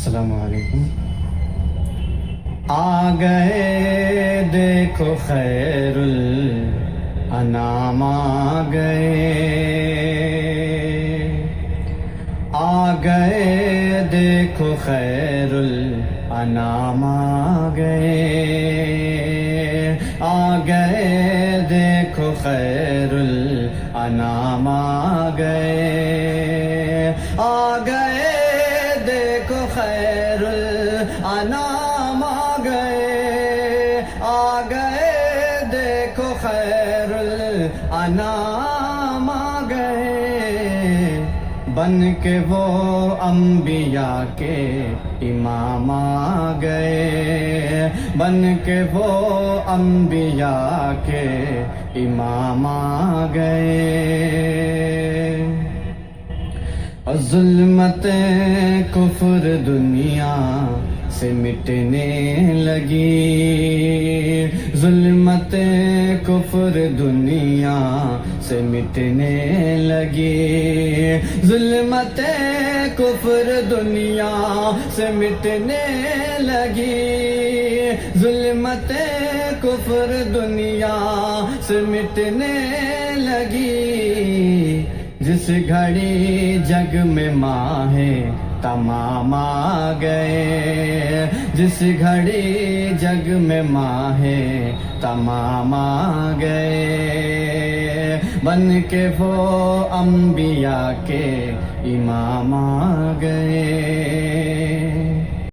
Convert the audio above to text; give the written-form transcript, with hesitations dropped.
السلام علیکم. آ گئے دیکھو خیر الانام آ گئے، آ گئے دیکھو خیر الانام آ گئے، آ گئے دیکھو خیر الانام آ گئے، آ گئے دیکھو خیر الانام آ گئے، آ گئے دیکھو خیر الانام آ گئے، بن کے وہ انبیاء کے امام آ گئے، بن کے وہ انبیاء کے امام آ گئے. ظلمت کفر دنیا سے مٹنے لگی، ظلمت کفر دنیا سے مٹنے لگی، ظلمت کفر دنیا سے مٹنے لگی، ظلمت کفر دنیا سے مٹنے لگی. جس گھڑی جگ میں ماہ تمام آ گئے، جس گھڑی جگ میں ماہ تمام آ گئے، بن کے وہ انبیاء کے امام آ گئے.